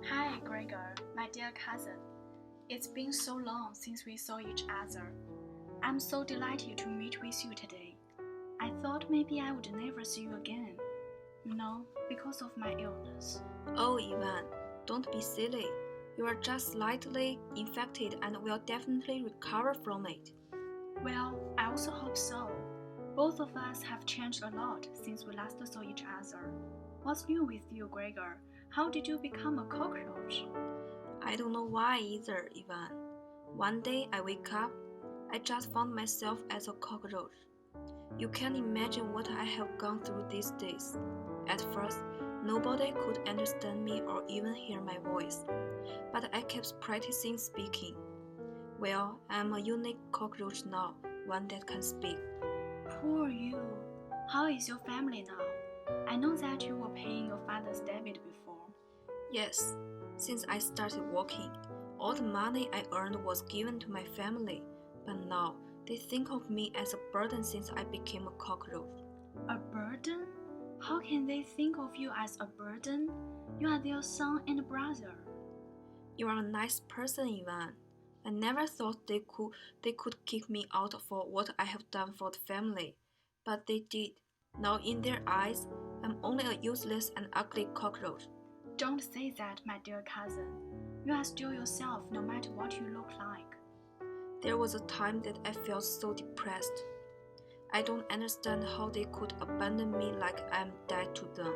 Hi, Gregor, my dear cousin. It's been so long since we saw each other. I'm so delighted to meet with you today. I thought maybe I would never see you again. Because of my illness. Oh, Ivan, don't be silly. You are just slightly infected and will definitely recover from it. Well, I also hope so. Both of us have changed a lot since we last saw each other. What's new with you, Gregor? How did you become a cockroach? I don't know why either, Ivan. One day I wake up, I just found myself as a cockroach. You can't imagine what I have gone through these days. At first, nobody could understand me or even hear my voice, but I kept practicing speaking. Well, I'm a unique cockroach now, one that can speak. Poor you. How is your family now? I know that you were paying your father's debit before. Yes, since I started working, all the money I earned was given to my family, but now they think of me as a burden since I became a cockroach. A burden? How can they think of you as a burden? You are their son and brother. You are a nice person, Ivan. I never thought they could kick me out for what I have done for the family, but they did. Now in their eyes, I'm only a useless and ugly cockroach. Don't say that, my dear cousin. You are still yourself no matter what you look like. There was a time that I felt so depressed. I don't understand how they could abandon me like I'm dead to them.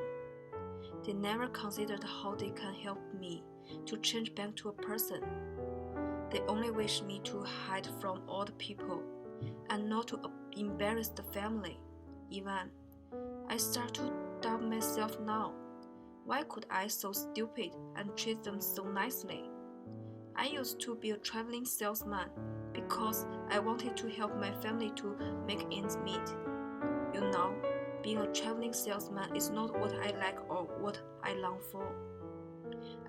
They never considered how they can help me to change back to a person. They only wish me to hide from all the people and not to embarrass the family. Ivan, I start to doubt myself now. Why could I so stupid and treat them so nicely? I used to be a traveling salesman because I wanted to help my family to make ends meet. You know, being a traveling salesman is not what I like or what I long for.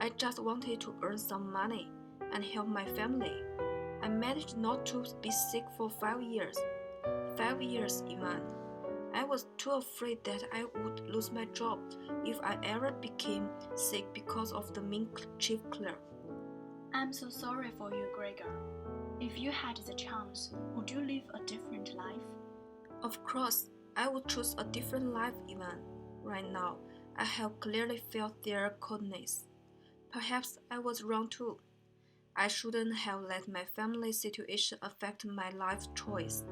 I just wanted to earn some money and help my family. I managed not to be sick for 5 years. 5 years, Ivan. I was too afraid that I would lose my job if I ever became sick because of the mean chief clerk. I'm so sorry for you, Gregor. If you had the chance, would you live a different life? Of course, I would choose a different life, Ivan. Right now, I have clearly felt their coldness. Perhaps I was wrong too. I shouldn't have let my family situation affect my life choice.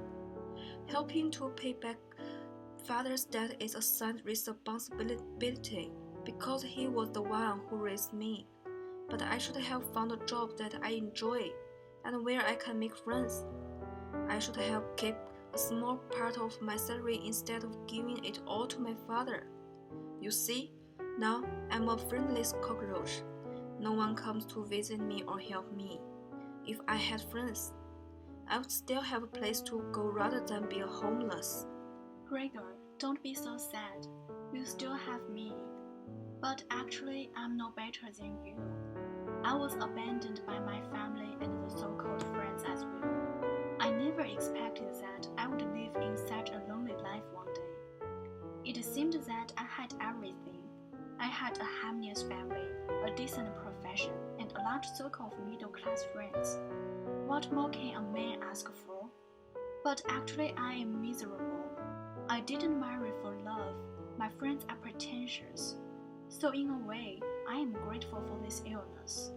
Helping to pay back father's debt is a son's responsibility because he was the one who raised me. But I should have found a job that I enjoy and where I can make friends. I should have kept a small part of my salary instead of giving it all to my father. You see, now I'm a friendless cockroach. No one comes to visit me or help me. If I had friends, I would still have a place to go rather than be homeless. Gregor, don't be so sad. You still have me. But actually, I'm no better than you. I was abandoned by my family and the so-called friends as well. I never expected that I would live in such a lonely life one day. It seemed that I had everything. I had a harmonious family, a decent profession, and a large circle of middle-class friends. What more can a man ask for? But actually, I am miserable. I didn't marry for love. My friends are pretentious. So in a way, I am grateful for this illness.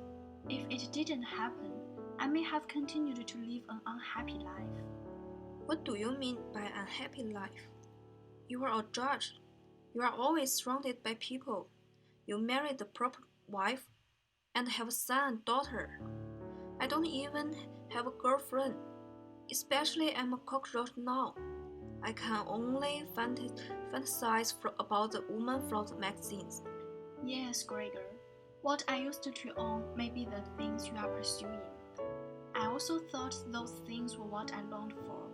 If it didn't happen, I may have continued to live an unhappy life. What do you mean by unhappy life? You are a judge. You are always surrounded by people. You married the proper wife and have a son and daughter. I don't even have a girlfriend. Especially I'm a cockroach now. I can only fantasize about the woman from the magazines. Yes, Gregor. What I used to own may be the things you are pursuing. I also thought those things were what I longed for.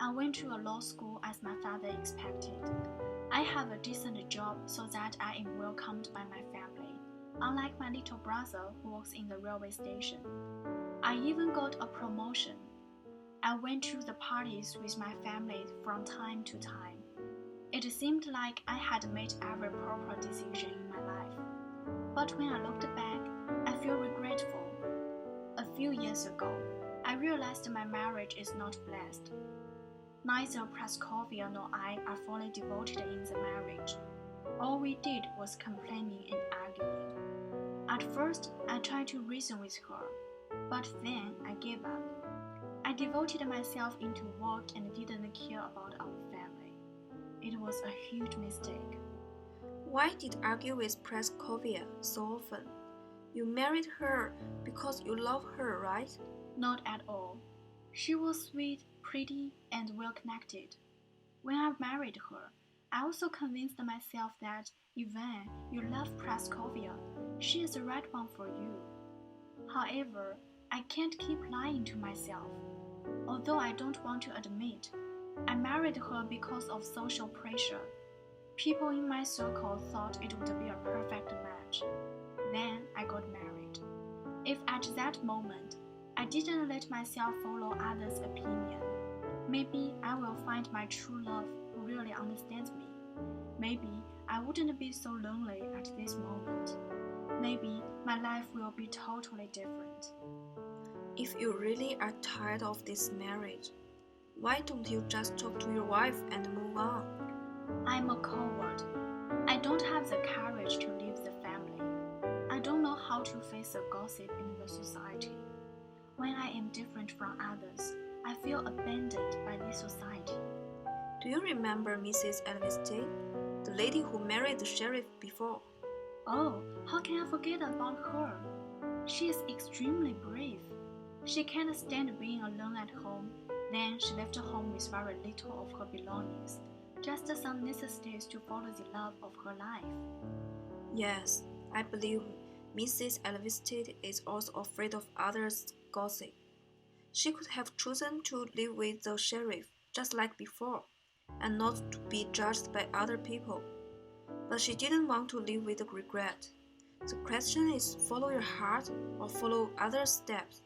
I went to a law school as my father expected. I have a decent job so that I am welcomed by my family, unlike my little brother who works in the railway station. I even got a promotion. I went to the parties with my family from time to time. It seemed like I had made every proper decision in my life. But when I looked back, I feel regretful. A few years ago, I realized my marriage is not blessed. Neither Praskovia nor I are fully devoted in the marriage. All we did was complaining and arguing. At first, I tried to reason with her, but then I gave up. I devoted myself into work and didn't care about our family. It was a huge mistake. Why did you argue with Praskovia so often? You married her because you love her, right? Not at all. She was sweet, pretty, and well-connected. When I married her, I also convinced myself that even you love Praskovia, she is the right one for you. However, I can't keep lying to myself. Although I don't want to admit, I married her because of social pressure. People in my circle thought it would be a perfect match. Then I got married. If at that moment I didn't let myself follow others' opinion, maybe I will find my true love who really understands me. Maybe I wouldn't be so lonely at this moment. Maybe my life will be totally different. If you really are tired of this marriage, why don't you just talk to your wife and move on? I'm a coward. I don't have the courage to leave the family. I don't know how to face the gossip in the society. When I am different from others, I feel abandoned by this society. Do you remember Mrs. Elveston, the lady who married the sheriff before? Oh, how can I forget about her? She is extremely brave. She can't stand being alone at home. Then she left home with very little of her belongings, just some necessities to follow the love of her life. Yes, I believe Mrs. Elveston is also afraid of others' gossip. She could have chosen to live with the sheriff, just like before, and not to be judged by other people. But she didn't want to live with regret. The question is, follow your heart or follow others' steps?